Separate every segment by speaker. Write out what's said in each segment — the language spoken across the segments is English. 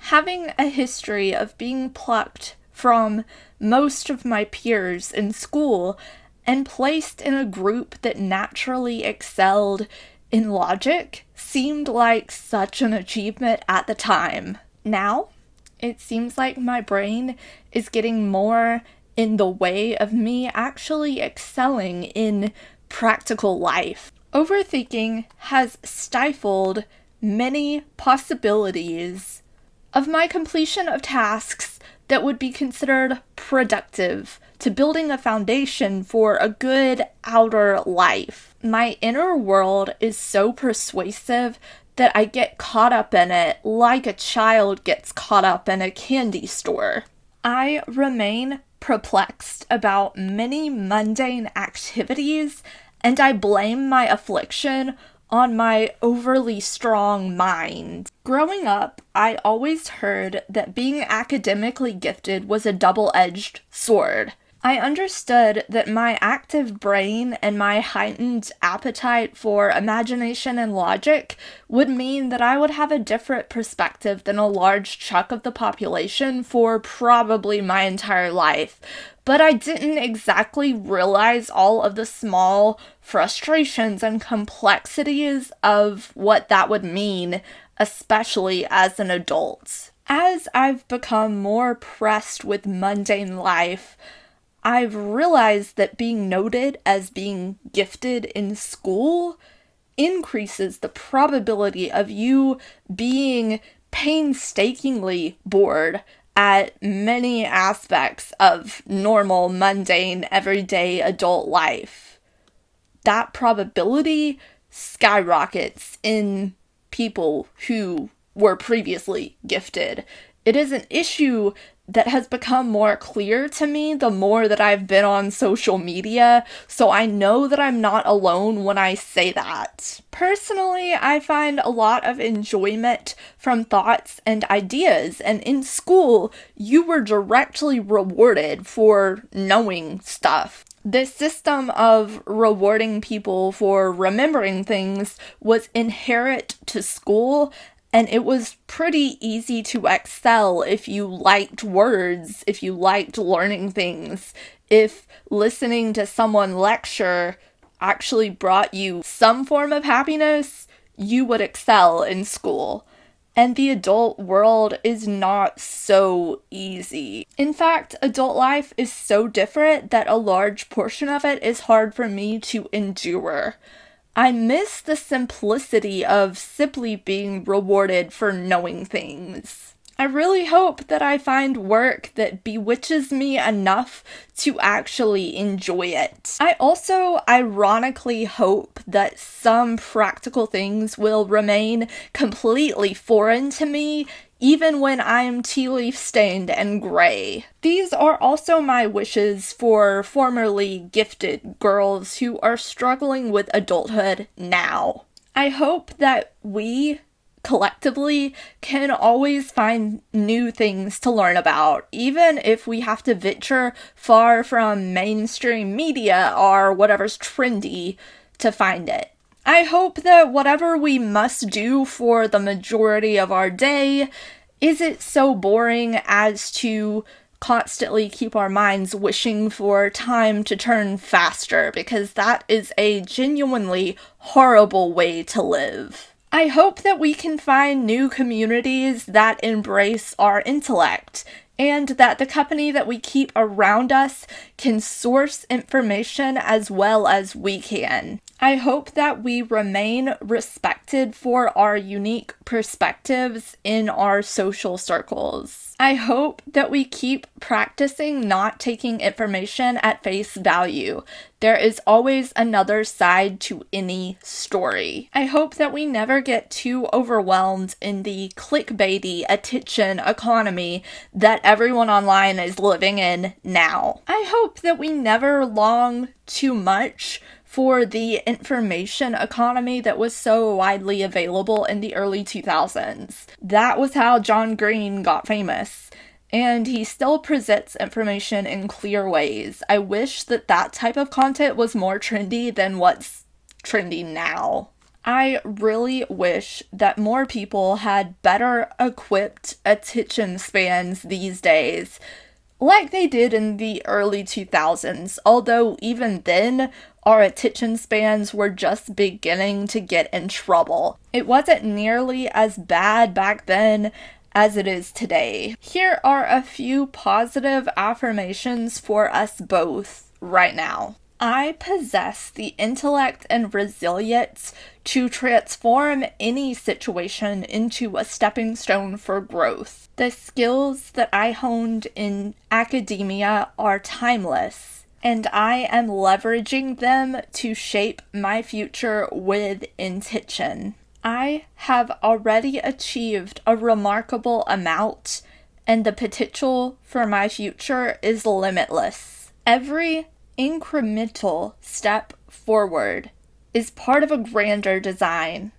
Speaker 1: Having a history of being plucked from most of my peers in school and placed in a group that naturally excelled in logic seemed like such an achievement at the time. Now, it seems like my brain is getting more in the way of me actually excelling in practical life. Overthinking has stifled many possibilities of my completion of tasks that would be considered productive to building a foundation for a good outer life. My inner world is so persuasive that I get caught up in it like a child gets caught up in a candy store. I remain perplexed about many mundane activities, and I blame my affliction on my overly strong mind. Growing up, I always heard that being academically gifted was a double-edged sword. I understood that my active brain and my heightened appetite for imagination and logic would mean that I would have a different perspective than a large chunk of the population for probably my entire life. But I didn't exactly realize all of the small frustrations and complexities of what that would mean, especially as an adult. As I've become more pressed with mundane life, I've realized that being noted as being gifted in school increases the probability of you being painstakingly bored at many aspects of normal, mundane, everyday adult life. That probability skyrockets in people who were previously gifted. It is an issue that has become more clear to me the more that I've been on social media, so I know that I'm not alone when I say that. Personally, I find a lot of enjoyment from thoughts and ideas, and in school, you were directly rewarded for knowing stuff. This system of rewarding people for remembering things was inherent to school, and it was pretty easy to excel if you liked words, if you liked learning things, if listening to someone lecture actually brought you some form of happiness, you would excel in school. And the adult world is not so easy. In fact, adult life is so different that a large portion of it is hard for me to endure. I miss the simplicity of simply being rewarded for knowing things. I really hope that I find work that bewitches me enough to actually enjoy it. I also ironically hope that some practical things will remain completely foreign to me even when I am tea leaf stained and gray. These are also my wishes for formerly gifted girls who are struggling with adulthood now. I hope that we collectively can always find new things to learn about, even if we have to venture far from mainstream media or whatever's trendy to find it. I hope that whatever we must do for the majority of our day isn't so boring as to constantly keep our minds wishing for time to turn faster, because that is a genuinely horrible way to live. I hope that we can find new communities that embrace our intellect, and that the company that we keep around us can source information as well as we can. I hope that we remain respected for our unique perspectives in our social circles. I hope that we keep practicing not taking information at face value. There is always another side to any story. I hope that we never get too overwhelmed in the clickbaity attention economy that everyone online is living in now. I hope that we never long too much for the information economy that was so widely available in the early 2000s. That was how John Green got famous, and he still presents information in clear ways. I wish that that type of content was more trendy than what's trendy now. I really wish that more people had better equipped attention spans these days, like they did in the early 2000s, although even then, our attention spans were just beginning to get in trouble. It wasn't nearly as bad back then as it is today. Here are a few positive affirmations for us both right now. I possess the intellect and resilience to transform any situation into a stepping stone for growth. The skills that I honed in academia are timeless, and I am leveraging them to shape my future with intention. I have already achieved a remarkable amount, and the potential for my future is limitless. Every incremental step forward is part of a grander design,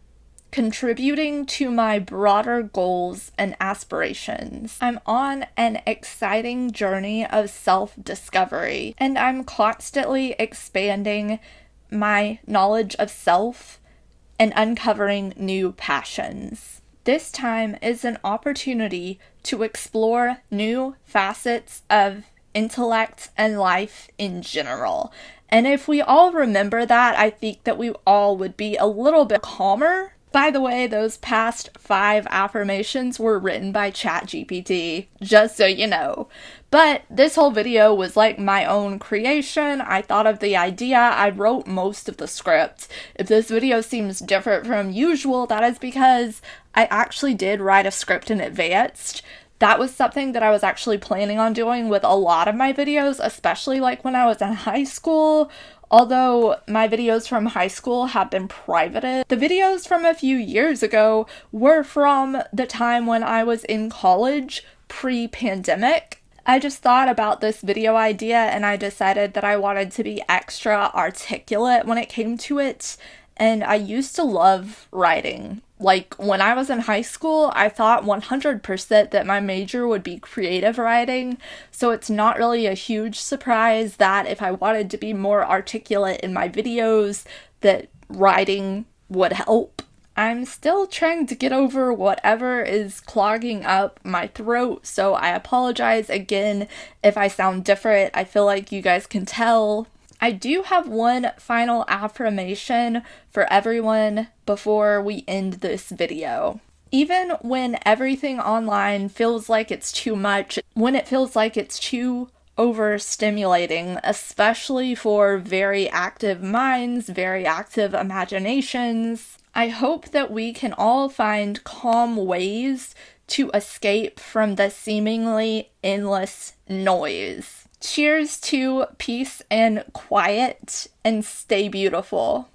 Speaker 1: contributing to my broader goals and aspirations. I'm on an exciting journey of self-discovery, and I'm constantly expanding my knowledge of self and uncovering new passions. This time is an opportunity to explore new facets of intellect and life in general. And if we all remember that, I think that we all would be a little bit calmer. By the way, those past 5 affirmations were written by ChatGPT, just so you know. But this whole video was like my own creation. I thought of the idea, I wrote most of the script. If this video seems different from usual, that is because I actually did write a script in advance. That was something that I was actually planning on doing with a lot of my videos, especially like when I was in high school. Although my videos from high school have been privated, the videos from a few years ago were from the time when I was in college, pre-pandemic. I just thought about this video idea and I decided that I wanted to be extra articulate when it came to it. And I used to love writing. Like, when I was in high school, I thought 100% that my major would be creative writing, so it's not really a huge surprise that if I wanted to be more articulate in my videos, that writing would help. I'm still trying to get over whatever is clogging up my throat, so I apologize again if I sound different. I feel like you guys can tell. I do have one final affirmation for everyone before we end this video. Even when everything online feels like it's too much, when it feels like it's too overstimulating, especially for very active minds, very active imaginations, I hope that we can all find calm ways to escape from the seemingly endless noise. Cheers to peace and quiet, and stay beautiful.